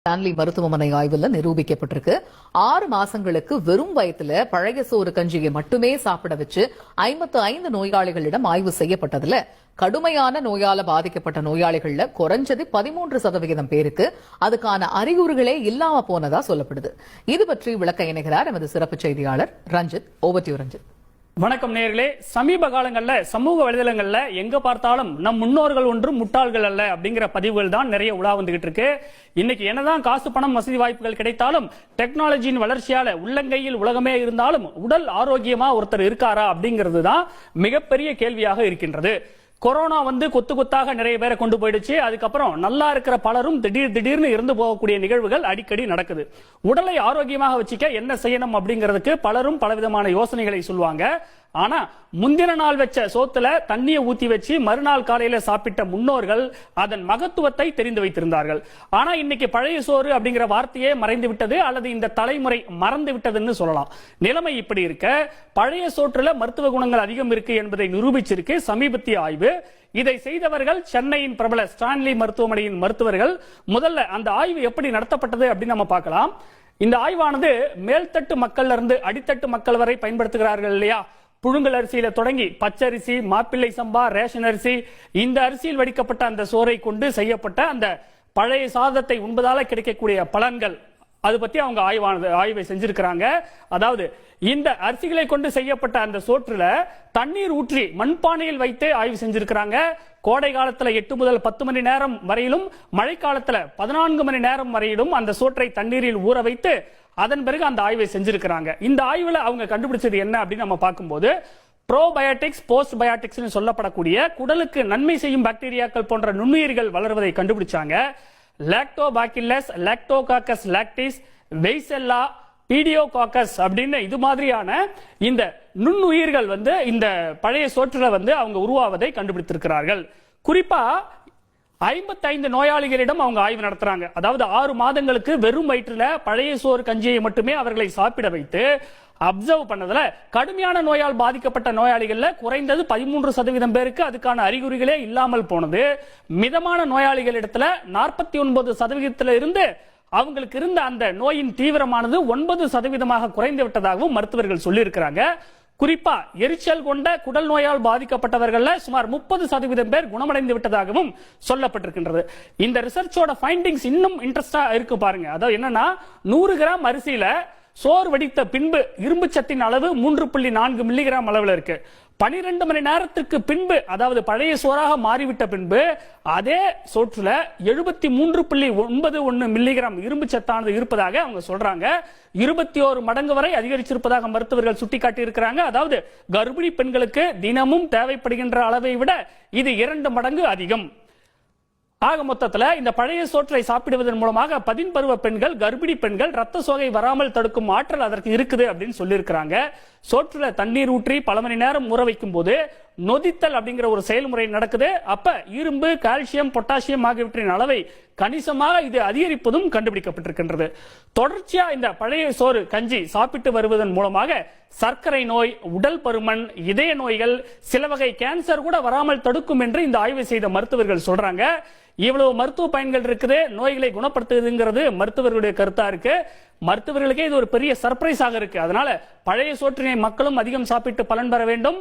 Stanley மருத்துவமனை ஆய்வுல நிரூபிக்கப்பட்டிருக்கு. 6 மாசங்களுக்கு வெறும் வயத்துல பழைய சோறு கஞ்சியை மட்டுமே சாப்பிட வச்சு 55 நோயாளிகளிடம் ஆய்வு செய்யப்பட்டதுல கடுமையான நோயால பாதிக்கப்பட்ட நோயாளிகள்ல குறைஞ்சது 13% பேருக்கு அதுக்கான அறிகுறிகளே இல்லாம போனதா சொல்லப்படுது. இது பற்றி விளக்க இணைகிறார் எமது சிறப்பு செய்தியாளர் Ranjith. Over to you Ranjith. வணக்கம் நேயர்களே. சமீப காலங்கள்ல சமூக வலைதளங்கள்ல எங்க பார்த்தாலும் நம் முன்னோர்கள் ஒன்றும் முட்டாள்கள் அல்ல அப்படிங்கிற பதிவுகள் தான் நிறைய உலா வந்துகிட்டு இருக்கு. இன்னைக்கு என்னதான் காசு பணம் வசதி வாய்ப்புகள் கிடைத்தாலும் டெக்னாலஜியின் வளர்ச்சியால உள்ளங்கையில் உலகமே இருந்தாலும் உடல் ஆரோக்கியமா ஒருத்தர் இருக்காரா அப்படிங்கிறது தான் மிகப்பெரிய கேள்வியாக இருக்கின்றது. கொரோனா கொத்து கொத்தாக நிறைய பேரை கொண்டு போயிடுச்சு. அதுக்கப்புறம் நல்லா இருக்கிற பலரும் திடீர்னு இறந்து போகக்கூடிய நிகழ்வுகள் அடிக்கடி நடக்குது. உடலை ஆரோக்கியமாக வச்சுக்க என்ன செய்யணும் அப்படிங்கிறதுக்கு பலரும் பலவிதமான யோசனைகளை சொல்லுவாங்க. ஆனா முந்தின நாள் வச்ச சோத்துல தண்ணியை ஊத்தி வச்சு மறுநாள் காலையில சாப்பிட்ட முன்னோர்கள் அதன் மகத்துவத்தை தெரிந்து வைத்திருந்தார்கள். ஆனா இன்னைக்கு பழைய சோறு அப்படிங்கிற வார்த்தையே மறைந்து விட்டது, அல்லது இந்த தலைமுறை மறந்து விட்டதுன்னு சொல்லலாம். நிலைமை இப்படி இருக்க பழைய சோற்றுல மருத்துவ குணங்கள் அதிகம் இருக்கு என்பதை நிரூபிச்சிருக்கு சமீபத்திய ஆய்வு. இதை செய்தவர்கள் சென்னையின் பிரபல ஸ்டான்லி மருத்துவமனையின் மருத்துவர்கள். முதல்ல அந்த ஆய்வு எப்படி நடத்தப்பட்டது அப்படின்னு நம்ம பார்க்கலாம். இந்த ஆய்வானது மேல்தட்டு மக்கள்ல இருந்து அடித்தட்டு மக்கள் வரை பயன்படுத்துகிறார்கள் இல்லையா. புழுங்கல் அரிசியில தொடங்கி பச்சரிசி, மாப்பிள்ளை சம்பா, ரேஷன் அரிசி, இந்த அரிசியில் வடிக்கப்பட்ட அந்த சோறை கொண்டு செய்யப்பட்ட அந்த பழைய சாதத்தை உண்பதால கிடைக்கக்கூடிய பலன்கள் அது பத்தி அவங்க ஆய்வை செஞ்சிருக்கிறாங்க. அதாவது இந்த அரிசிகளை கொண்டு செய்யப்பட்ட அந்த சோற்றுல தண்ணீர் ஊற்றி மண்பானையில் வைத்து ஆய்வு செஞ்சிருக்கிறாங்க. கோடை காலத்துல 8 முதல் 10 மணி நேரம் வரையிலும், மழைக்காலத்துல 14 மணி நேரம் வரையிலும் அந்த சோற்றை தண்ணீரில் ஊற வைத்து அதன் பிறகு அந்த ஆய்வை செஞ்சிருக்கிறாங்க. இந்த ஆய்வுல அவங்க கண்டுபிடிச்சது என்ன அப்படின்னு நம்ம பார்க்கும்போது, ப்ரோபயோட்டிக்ஸ், போஸ்ட்பயோட்டிக்ஸ் சொல்லப்படக்கூடிய குடலுக்கு நன்மை செய்யும் பாக்டீரியாக்கள் போன்ற நுண்ணுயிர்கள் வளர்வதை கண்டுபிடிச்சாங்க. லாக்டோபாக்கில்லஸ், லாக்டோகாக்கஸ் லாக்டிஸ், வெய்செல்லா, பீடியோகாக்கஸ் அப்படின்னு இது மாதிரியான இந்த நுண்ணுயிர்கள் இந்த பழைய சோற்றுல அவங்க உருவாவதை கண்டுபிடித்திருக்கிறார்கள். குறிப்பா 55 நோயாளிகளிடம் அவங்க ஆய்வு நடத்துறாங்க. அதாவது 6 மாதங்களுக்கு வெறும் வயிற்றுல பழைய சோறு கஞ்சியை மட்டுமே அவர்களை சாப்பிட வைத்து அப்சர்வ் பண்ணதுல கடுமையான நோயால் பாதிக்கப்பட்ட நோயாளிகள்ல குறைந்தது 13% பேருக்கு அதுக்கான அறிகுறிகளே இல்லாமல் போனது. மிதமான நோயாளிகளிடத்துல 49% இருந்து அவங்களுக்கு இருந்த அந்த நோயின் தீவிரமானது 9% குறைந்து விட்டதாகவும் மருத்துவர்கள் சொல்லி இருக்கிறாங்க. குறிப்பா எரிச்சல் கொண்ட குடல் நோயால் பாதிக்கப்பட்டவர்கள் சுமார் 30% பேர் குணமடைந்து விட்டதாகவும் சொல்லப்பட்டிருக்கின்றது. இந்த ரிசர்ச்சோட ஃபைண்டிங்ஸ் இன்னும் இன்ட்ரெஸ்டா இருக்கு பாருங்க. அதாவது என்னன்னா, 100 கிராம் அரிசியில சோறு வடித்த பின்பு இரும்பு சத்தின் அளவு 3.4 மில்லிகிராம் அளவில் இருக்கு. 12 மணி நேரத்திற்கு பின்பு, அதாவது பழைய சோறாக மாறிவிட்ட பின்பு அதே சோற்றுல 73.91 மில்லிகிராம் இரும்பு சத்தானது இருப்பதாக அவங்க சொல்றாங்க. 21 மடங்கு வரை அதிகரிச்சிருப்பதாக மருத்துவர்கள் சுட்டிக்காட்டி இருக்கிறாங்க. அதாவது கர்ப்பிணி பெண்களுக்கு தினமும் தேவைப்படுகின்ற அளவை விட இது 2 மடங்கு அதிகம். ஆக மொத்தத்துல இந்த பழைய சோற்றை சாப்பிடுவதன் மூலமாக 10 பருவ பெண்கள், கர்ப்பிணி பெண்கள் ரத்த சோகை வராமல் தடுக்கும் ஆற்றல் அதற்கு இருக்குது அப்படின்னு சொல்லியிருக்கிறாங்க. சோற்றுல தண்ணீர் ஊற்றி பல மணி நேரம் ஊற வைக்கும் போது நொதித்தல் அப்படிங்கிற ஒரு செயல்முறை நடக்குது. அப்ப இரும்பு, கால்சியம், பொட்டாசியம் ஆகியவற்றின் அளவை கணிசமாக இது அதிகரிப்பதும் கண்டுபிடிக்கப்பட்டிருக்கின்றது. தொடர்ச்சியா இந்த பழைய சோறு கஞ்சி சாப்பிட்டு வருவதன் மூலமாக சர்க்கரை நோய், உடல் பருமன், இதய நோய்கள், சில வகை கேன்சர் கூட வராமல் தடுக்கும் என்று இந்த ஆய்வு செய்த மருத்துவர்கள் சொல்றாங்க. இவ்வளவு மருத்துவ பயன்கள் இருக்குது, நோய்களை குணப்படுத்துவதுங்கிறது மருத்துவர்களுடைய கருத்தா இருக்கு. மருத்துவர்களுக்கே இது ஒரு பெரிய சர்ப்ரைஸாக இருக்கு. அதனால பழைய சோற்றினை மக்களும் அதிகம் சாப்பிட்டு பலன் பெற வேண்டும்.